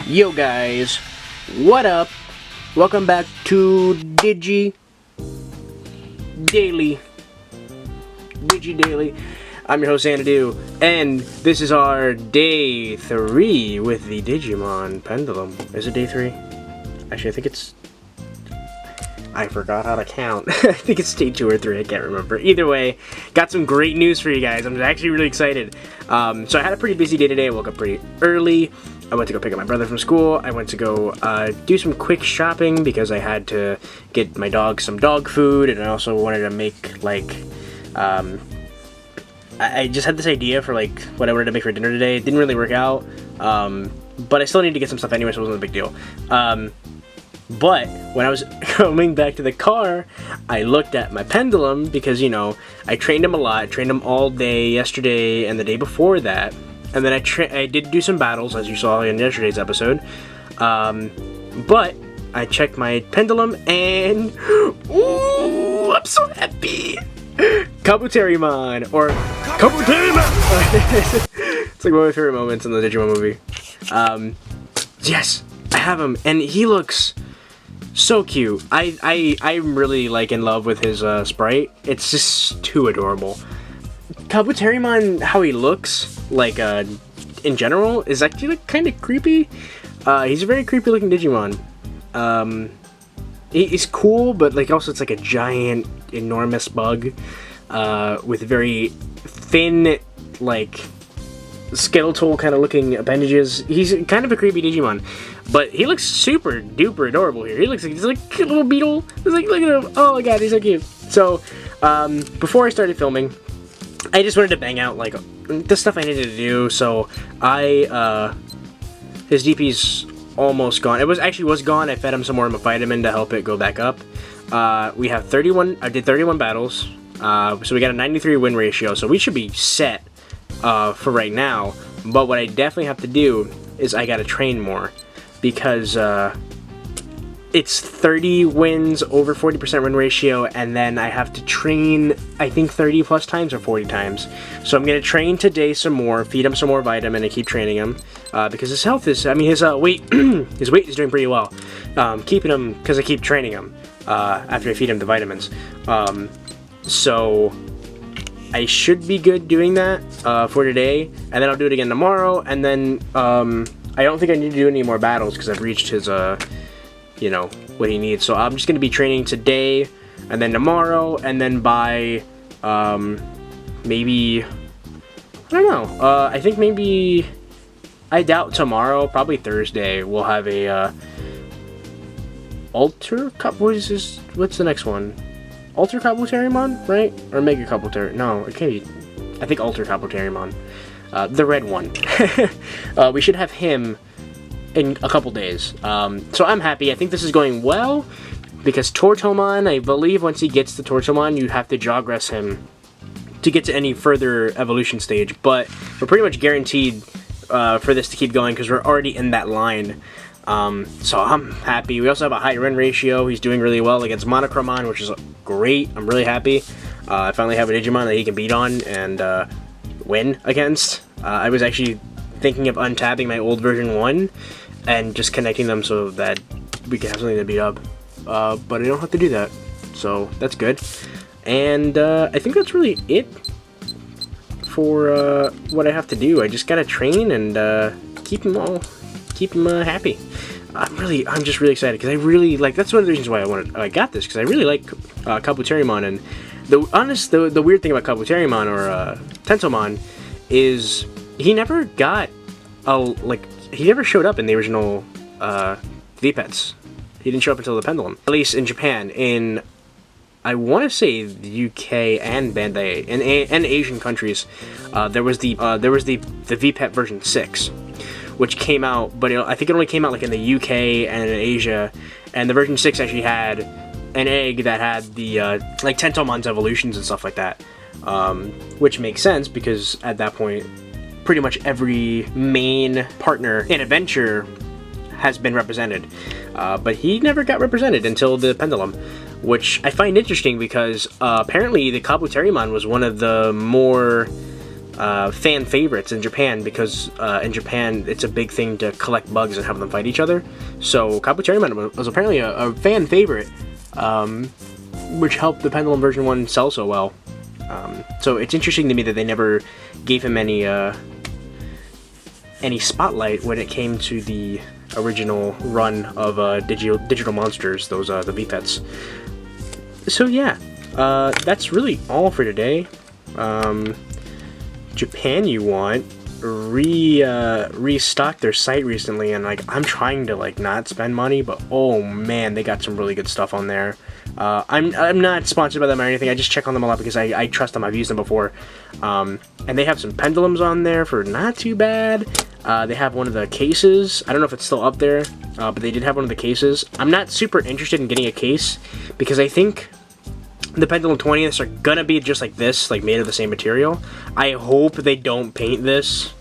Yo guys, what up? Welcome back to DigiDaily. I'm your host Xanaxdu, and this is our day 3 with the Digimon Pendulum. Is it day 3? Actually, I think it's... I forgot how to count. I think it's day 2 or 3, I can't remember. Either way, got some great news for you guys. I'm actually really excited. So I had a pretty busy day today. I woke up pretty early. I went to go pick up my brother from school. I went to go do some quick shopping because I had to get my dog some dog food, and I also wanted to make, like, I just had this idea for, like, what I wanted to make for dinner today. It didn't really work out, but I still need to get some stuff anyway, so it wasn't a big deal. But when I was coming back to the car, I looked at my pendulum because, you know, I trained him a lot. I trained him all day yesterday and the day before that. And then I did do some battles, as you saw in yesterday's episode. But I checked my pendulum and... Ooh, I'm so happy! Kabuterimon! Or... Kabuterimon! It's like one of my favorite moments in the Digimon movie. Yes! I have him, and he looks so cute. I'm really, like, in love with his sprite. It's just too adorable. Kabuterimon, how he looks, like, in general, is actually, like, kind of creepy. He's a very creepy looking Digimon. He's cool, but, like, also it's like a giant, enormous bug, with very thin, like, skeletal kind of looking appendages. He's kind of a creepy Digimon, but he looks super duper adorable here. He looks like he's like a little beetle. It's like, look at him. Oh my god, he's so cute. So, before I started filming, I just wanted to bang out, like, the stuff I needed to do. So his DP's almost gone. It was gone. I fed him some more vitamin to help it go back up. We have 31. I did 31 battles. So we got a 93 win ratio. So we should be set for right now. But what I definitely have to do is I gotta train more, because it's 30 wins over 40% win ratio, and then I have to train, I think, 30 plus times or 40 times. So I'm gonna train today some more, feed him some more vitamin, and keep training him, because his health is, I mean, his weight, his weight is doing pretty well. Keeping him, because I keep training him after I feed him the vitamins. So I should be good doing that for today, and then I'll do it again tomorrow, and then I don't think I need to do any more battles because I've reached his, you know, what he needs. So I'm just going to be training today, and then tomorrow, and then by, maybe, I don't know, I think maybe, I doubt tomorrow, probably Thursday, we'll have a, Ultra Cup, what's the next one? Ultra Kabuterimon, right? Or Mega Kabuterimon? No, it can't be. I think Ultra Kabuterimon. The red one. We should have him in a couple days. So I'm happy. I think this is going well, because Tortomon, I believe once he gets to Tortomon, you have to jogress him to get to any further evolution stage. But we're pretty much guaranteed for this to keep going, because we're already in that line. So I'm happy. We also have a high win ratio. He's doing really well against Monochromon, which is great. I'm really happy. I finally have a Digimon that he can beat on and win against. I was actually thinking of untabbing my old version 1 and just connecting them so that we can have something to beat up. But I don't have to do that, so that's good. And I think that's really it for what I have to do. I just gotta train and keep them happy. I'm just really excited, because I really like, that's one of the reasons why I got this, because I really like Kabuterimon. And the weird thing about Kabuterimon, or Tensomon, is he never got he never showed up in the original V-Pets. He didn't show up until the Pendulum, at least in Japan. In, I want to say, the UK and Bandai and Asian countries, there was the V-Pet version 6, which came out, but I think it only came out, like, in the UK and in Asia, and the version 6 actually had an egg that had the, like, Tentomon's evolutions and stuff like that, which makes sense, because at that point, pretty much every main partner in Adventure has been represented, but he never got represented until the Pendulum, which I find interesting, because apparently the Kabuterimon was one of the more fan favorites in Japan, because in Japan it's a big thing to collect bugs and have them fight each other. So Kabuterimon was apparently a fan favorite, which helped the Pendulum version 1 sell so well. So it's interesting to me that they never gave him any spotlight when it came to the original run of digital monsters, those the V-Pets. So yeah, that's really all for today. Japan You Want restocked their site recently, and like I'm trying to like not spend money, but oh man, they got some really good stuff on there. I'm not sponsored by them or anything. I just check on them a lot because I trust them. I've used them before, and they have some pendulums on there for not too bad. They have one of the cases. I don't know if it's still up there, but they did have one of the cases. I'm not super interested in getting a case because I think the Pendulum 20ths are gonna be just like this, like made of the same material. I hope they don't paint this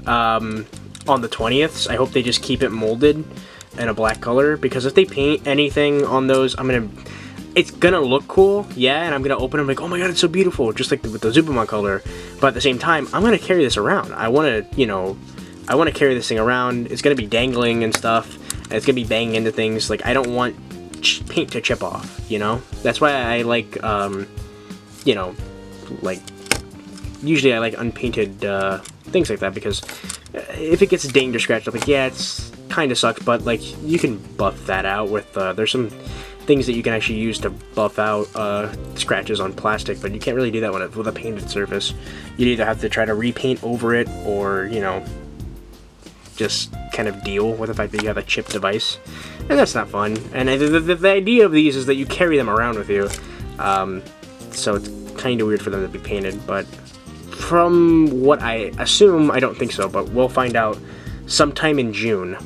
on the 20ths. I hope they just keep it molded in a black color, because if they paint anything on those, it's gonna look cool, yeah, and I'm gonna open them like, oh my god, it's so beautiful, just like with the Zubamon color. But at the same time, I'm gonna carry this around. I wanna carry this thing around. It's gonna be dangling and stuff, and it's gonna be banging into things. Like, I don't want paint to chip off, you know? That's why I like, you know, like, usually I like unpainted things like that, because if it gets dinged or scratched up, like, yeah, it's kind of sucks, but like, you can buff that out with, there's some things that you can actually use to buff out scratches on plastic, but you can't really do that with a painted surface. You either have to try to repaint over it, or, you know, just kind of deal with the fact that you have a chipped device, and that's not fun. And the idea of these is that you carry them around with you, so it's kind of weird for them to be painted, but from what I assume, I don't think so, but we'll find out sometime in June.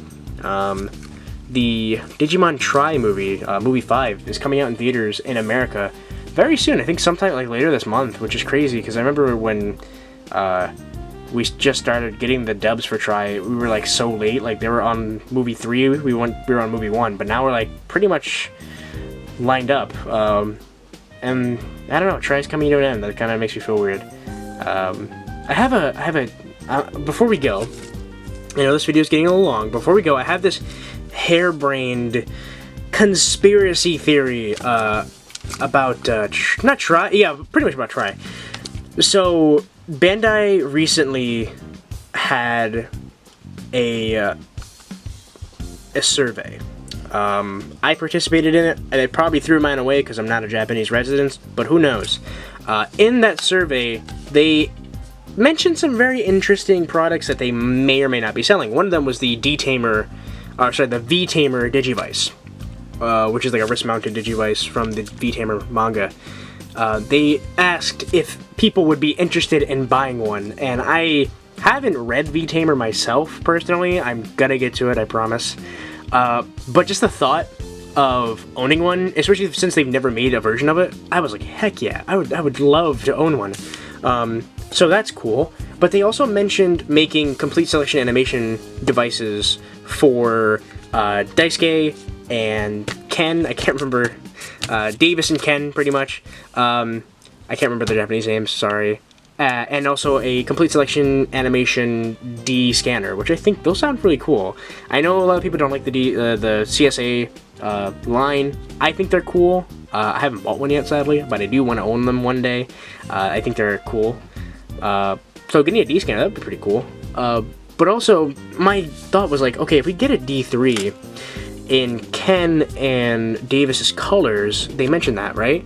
The Digimon Tri movie, movie 5, is coming out in theaters in America very soon. I think sometime like later this month, which is crazy, because I remember when we just started getting the dubs for Tri, we were like so late. Like, they were on movie 3, we were on movie 1, but now we're like pretty much lined up. And I don't know, Tri's coming to an end. That kind of makes me feel weird. I have a before we go, I know this video is getting a little long. Before we go, I have this harebrained conspiracy theory about not Tri, yeah, pretty much about Tri. So Bandai recently had a survey. I participated in it, and they probably threw mine away because I'm not a Japanese resident, but who knows. In that survey, they mentioned some very interesting products that they may or may not be selling. One of them was the V-Tamer Digivice, which is like a wrist-mounted Digivice from the V-Tamer manga. They asked if people would be interested in buying one, and I haven't read V-Tamer myself, personally. I'm gonna get to it, I promise. But just the thought of owning one, especially since they've never made a version of it, I was like, heck yeah, I would love to own one. So that's cool. But they also mentioned making complete selection animation devices for Daisuke and Ken. I can't remember, Davis and Ken, pretty much. I can't remember their Japanese names, sorry. And also a complete selection animation D scanner, which I think those sound really cool. I know a lot of people don't like the CSA line. I think they're cool. I haven't bought one yet, sadly, but I do want to own them one day. I think they're cool. So getting a D scanner, that would be pretty cool. But also, my thought was like, okay, if we get a D3 in Ken and Davis's colors, they mentioned that, right?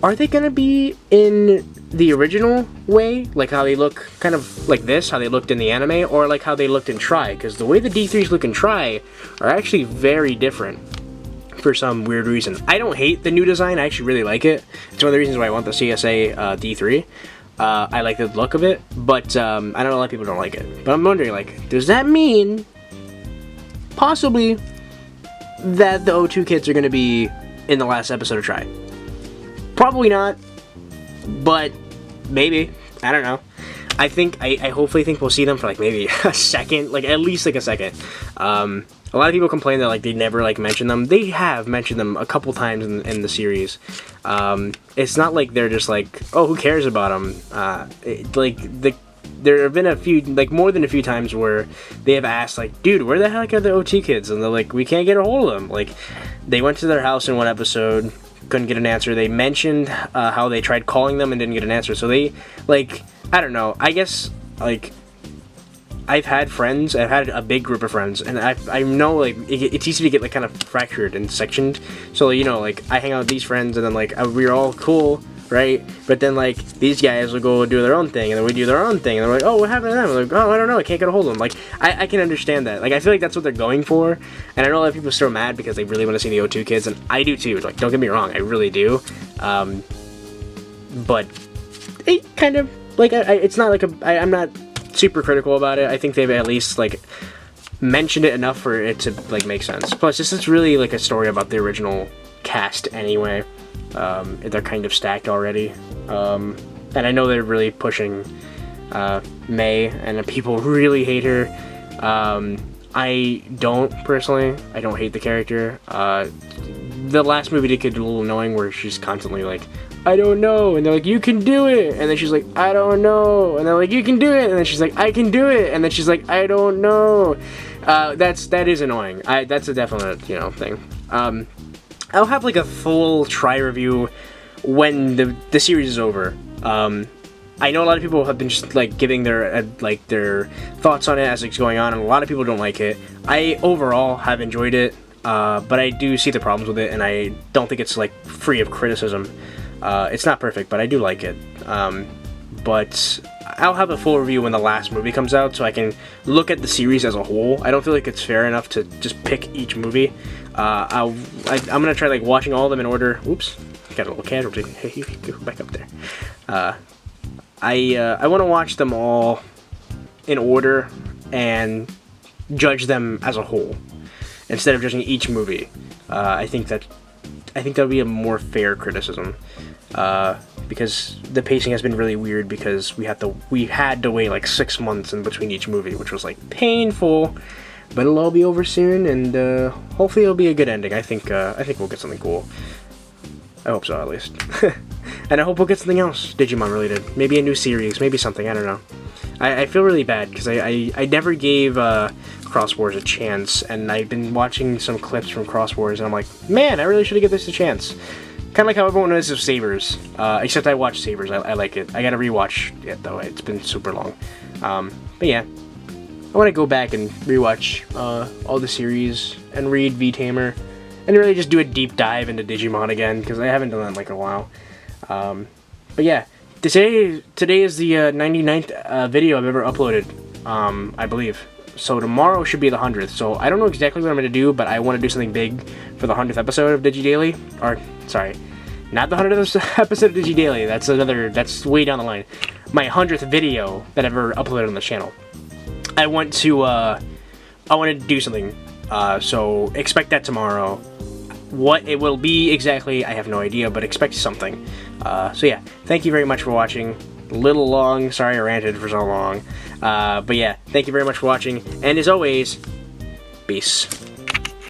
Are they gonna be in the original way, like how they look kind of like this, how they looked in the anime, or like how they looked in Tri? Because the way the D3s look in Tri are actually very different for some weird reason. I don't hate the new design, I actually really like it. It's one of the reasons why I want the CSA D3. I like the look of it, but I know a lot of people don't like it. But I'm wondering, like, does that mean possibly that the O2 kids are going to be in the last episode of Tri? Probably not, but maybe. I don't know. I hopefully think we'll see them for like maybe a second, like at least like a second. A lot of people complain that like they never like mention them. They have mentioned them a couple times in the series. It's not like they're just like, oh, who cares about them? There have been a few, like more than a few times where they have asked like, dude, where the heck are the OT kids? And they're like, we can't get a hold of them. Like, they went to their house in one episode, couldn't get an answer. They mentioned how they tried calling them and didn't get an answer. So they, like, I don't know. I guess, like, I've had a big group of friends, and I know, like, it's easy to get, like, kind of fractured and sectioned. So, you know, like, I hang out with these friends, and then, like, we're all cool, right? But then, like, these guys will go do their own thing, and then we do their own thing, and they're like, oh, what happened to them? I'm like, oh, I don't know, I can't get a hold of them. Like, I can understand that. Like, I feel like that's what they're going for, and I know a lot of people are still mad because they really want to see the O2 kids, and I do too. Like, don't get me wrong, I really do. But it kind of, like, it's not like I'm not super critical about it. I think they've at least, like, mentioned it enough for it to, like, make sense. Plus, this is really, like, a story about the original cast anyway. They're kind of stacked already. And I know they're really pushing May, and people really hate her. I don't, personally. I don't hate the character. The last movie did get a little annoying where she's constantly like, I don't know, and they're like, you can do it, and then she's like, I don't know, and they're like, you can do it, and then she's like, I can do it, and then she's like, I don't know. That is annoying. That's a definite, you know, thing. I'll have like a full try review when the series is over. I know a lot of people have been just like giving their thoughts on it as it's going on, and a lot of people don't like it. I overall have enjoyed it, but I do see the problems with it, and I don't think it's like free of criticism. It's not perfect, but I do like it. But I'll have a full review when the last movie comes out, so I can look at the series as a whole. I don't feel like it's fair enough to just pick each movie. I'm gonna try like watching all of them in order. Oops, got a little casualty. Hey, you go back up there. I want to watch them all in order and judge them as a whole instead of judging each movie. I think that would be a more fair criticism. Because the pacing has been really weird because we had to wait like 6 months in between each movie, which was like painful, but it'll all be over soon, and hopefully it'll be a good ending. I think we'll get something cool. I hope so, at least. And I hope we'll get something else Digimon related. Maybe a new series, maybe something, I don't know. I feel really bad because I never gave Cross Wars a chance, and I've been watching some clips from Cross Wars, and I'm like, man, I really should have given this a chance. Kind of like how everyone knows of Sabers, except I watched Sabers. I like it. I gotta rewatch it though. It's been super long. But yeah, I want to go back and rewatch all the series and read V-Tamer and really just do a deep dive into Digimon again because I haven't done that in like a while. But yeah, today is the 99th video I've ever uploaded, I believe. So tomorrow should be the 100th. So I don't know exactly what I'm going to do, but I want to do something big for the 100th episode of DigiDaily. Or, sorry, not the 100th episode of DigiDaily. That's way down the line. My 100th video that I've ever uploaded on the channel. I want to do something. So expect that tomorrow. What it will be exactly, I have no idea, but expect something. So yeah, thank you very much for watching. A little long, sorry I ranted for so long. But yeah, thank you very much for watching, and as always, peace.